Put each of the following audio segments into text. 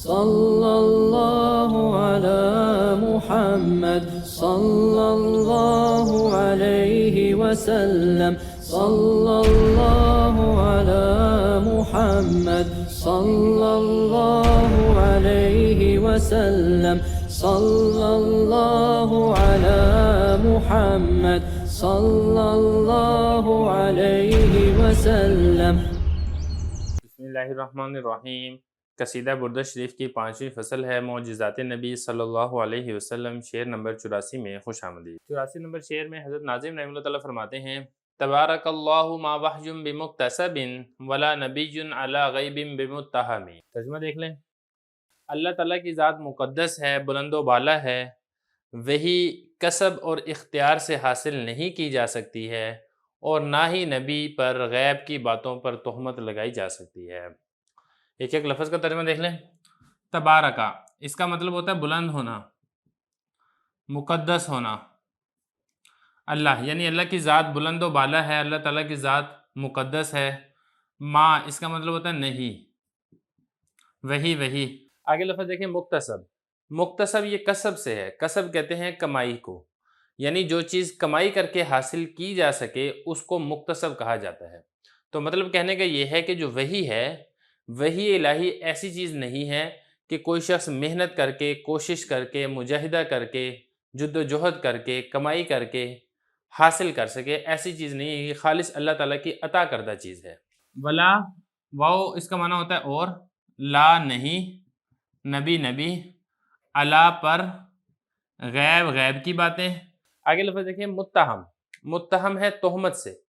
صلی اللہ علی محمد صلی اللہ علیہ وسلم صلی اللہ علی محمد صلی اللہ علیہ وسلم صلی اللہ علی محمد صلی اللہ علیہ وسلم۔ بسم اللہ الرحمن الرحیم۔ قصیدہ بردہ شریف کی 5ویں فصل ہے معجزات نبی صلی اللہ علیہ وسلم، شعر نمبر 84 میں خوش آمدید۔ 84 نمبر شعر میں حضرت ناظم رحمہ اللہ تعالیٰ فرماتے ہیں: تبارک اللہ ما وحی بمکتسب ولا نبی علی غیب بمتہم۔ ترجمہ دیکھ لیں۔ اللہ تعالیٰ کی ذات مقدس ہے، بلند و بالا ہے، وہی کسب اور اختیار سے حاصل نہیں کی جا سکتی ہے، اور نہ ہی نبی پر غیب کی باتوں پر تہمت لگائی جا سکتی ہے۔ ایک ایک لفظ کا ترجمہ دیکھ لیں۔ تبارکہ، اس کا مطلب ہوتا ہے بلند ہونا، مقدس ہونا۔ اللہ یعنی اللہ کی ذات بلند و بالا ہے، اللہ تعالیٰ کی ذات مقدس ہے۔ ما، اس کا مطلب ہوتا ہے نہیں، وہی۔ آگے لفظ دیکھیں، مکتسب۔ مکتسب یہ کسب سے ہے، کسب کہتے ہیں کمائی کو، یعنی جو چیز کمائی کر کے حاصل کی جا سکے اس کو مکتسب کہا جاتا ہے۔ تو مطلب کہنے کا یہ ہے کہ جو وحی ہے، وحی الہی ایسی چیز نہیں ہے کہ کوئی شخص محنت کر کے، کوشش کر کے، مجاہدہ کر کے، جد و جہد کر کے، کمائی کر کے حاصل کر سکے، ایسی چیز نہیں ہے، یہ خالص اللہ تعالیٰ کی عطا کردہ چیز ہے۔ ولا، واو اس کا معنی ہوتا ہے اور، لا نہیں، نبی، علا پر، غیب کی باتیں۔ آگے لفظ دیکھیں، متہم ہے تہمت سے،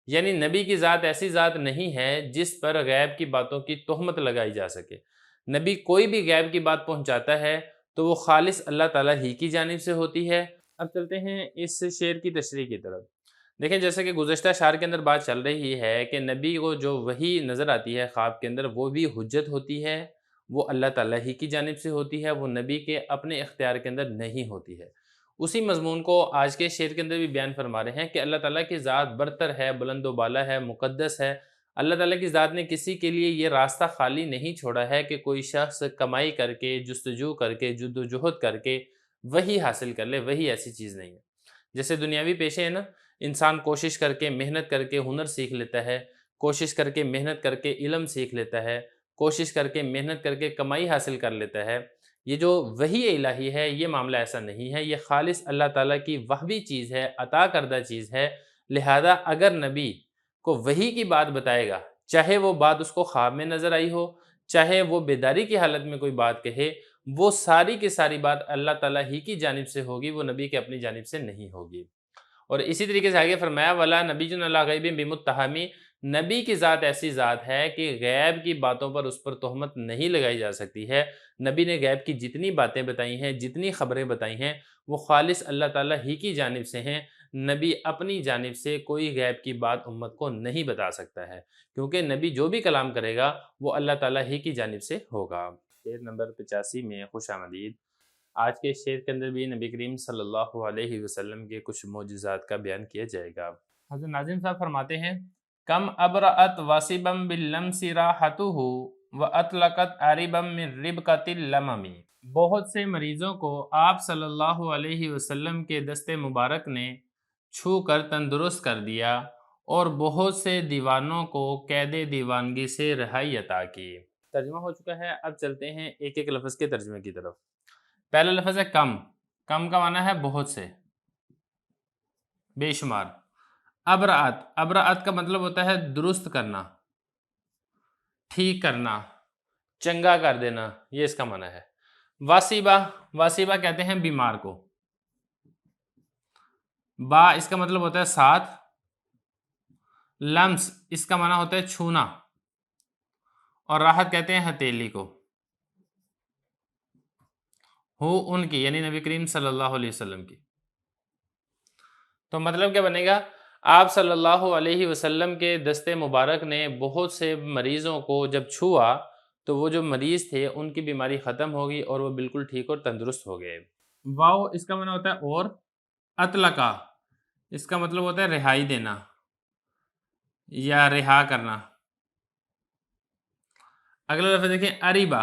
یعنی نبی کی ذات ایسی ذات نہیں ہے جس پر غیب کی باتوں کی تہمت لگائی جا سکے۔ نبی کوئی بھی غیب کی بات پہنچاتا ہے تو وہ خالص اللہ تعالیٰ ہی کی جانب سے ہوتی ہے۔ اب چلتے ہیں اس شعر کی تشریح کی طرف۔ دیکھیں، جیسے کہ گزشتہ شعر کے اندر بات چل رہی ہے کہ نبی کو جو وحی نظر آتی ہے خواب کے اندر، وہ بھی حجت ہوتی ہے، وہ اللہ تعالیٰ ہی کی جانب سے ہوتی ہے، وہ نبی کے اپنے اختیار کے اندر نہیں ہوتی ہے۔ اسی مضمون کو آج کے شعر کے اندر بھی بیان فرما رہے ہیں کہ اللہ تعالیٰ کی ذات برتر ہے، بلند و بالا ہے، مقدس ہے۔ اللہ تعالیٰ کی ذات نے کسی کے لیے یہ راستہ خالی نہیں چھوڑا ہے کہ کوئی شخص کمائی کر کے، جستجو کر کے، جد و جہد کر کے وحی حاصل کر لے، وحی ایسی چیز نہیں ہے۔ جیسے دنیاوی پیشے ہیں نا، انسان کوشش کر کے، محنت کر کے ہنر سیکھ لیتا ہے، کوشش کر کے، محنت کر کے علم سیکھ لیتا ہے، کوشش کر کے، محنت کر کے کمائی حاصل کر لیتا ہے۔ یہ جو وحی الہی ہے، یہ معاملہ ایسا نہیں ہے، یہ خالص اللہ تعالیٰ کی وہبی چیز ہے، عطا کردہ چیز ہے۔ لہذا اگر نبی کو وحی کی بات بتائے گا، چاہے وہ بات اس کو خواب میں نظر آئی ہو، چاہے وہ بیداری کی حالت میں کوئی بات کہے، وہ ساری کی ساری بات اللہ تعالیٰ ہی کی جانب سے ہوگی، وہ نبی کے اپنی جانب سے نہیں ہوگی۔ اور اسی طریقے سے آگے فرمایا، وَلَا نَبِيٌّ عَلَىٰ غَيْبٍ بِمُتَّهَمٍ، نبی کی ذات ایسی ذات ہے کہ غیب کی باتوں پر اس پر تہمت نہیں لگائی جا سکتی ہے۔ نبی نے غیب کی جتنی باتیں بتائی ہیں، جتنی خبریں بتائی ہیں، وہ خالص اللہ تعالیٰ ہی کی جانب سے ہیں۔ نبی اپنی جانب سے کوئی غیب کی بات امت کو نہیں بتا سکتا ہے، کیونکہ نبی جو بھی کلام کرے گا وہ اللہ تعالیٰ ہی کی جانب سے ہوگا۔ شعر نمبر 85 میں خوش آمدید۔ آج کے شعر کے اندر بھی نبی کریم صلی اللہ علیہ وسلم کے کچھ معجزات کا بیان کیا جائے گا۔ حضرت ناظم صاحب فرماتے ہیں: کم ابرأت واسبا باللمس راحتہ واطلقت عریبا من ربقۃ اللمم۔ بہت سے مریضوں کو آپ صلی اللہ علیہ وسلم کے دست مبارک نے چھو کر تندرست کر دیا، اور بہت سے دیوانوں کو قید دیوانگی سے رہائی عطا کی۔ ترجمہ ہو چکا ہے، اب چلتے ہیں ایک ایک لفظ کے ترجمے کی طرف۔ پہلا لفظ ہے کم۔ کم کا معنی ہے بہت سے، بے شمار۔ ابرأت کا مطلب ہوتا ہے درست کرنا، ٹھیک کرنا، چنگا کر دینا، یہ اس کا معنی ہے۔ واسبہ کہتے ہیں بیمار کو۔ با اس کا مطلب ہوتا ہے ساتھ۔ لمس اس کا معنی ہوتا ہے چھونا، اور راحت کہتے ہیں ہتھیلی کو۔ ہو ان کی، یعنی نبی کریم صلی اللہ علیہ وسلم کی۔ تو مطلب کیا بنے گا؟ آپ صلی اللہ علیہ وسلم کے دست مبارک نے بہت سے مریضوں کو جب چھوا تو وہ جو مریض تھے ان کی بیماری ختم ہوگی اور وہ بالکل ٹھیک اور تندرست ہو گئے۔ واو اس کا معنی ہوتا ہے اور۔ اطلقا اس کا مطلب ہوتا ہے رہائی دینا یا رہا کرنا۔ اگلا لفظ دیکھیں، اریبا۔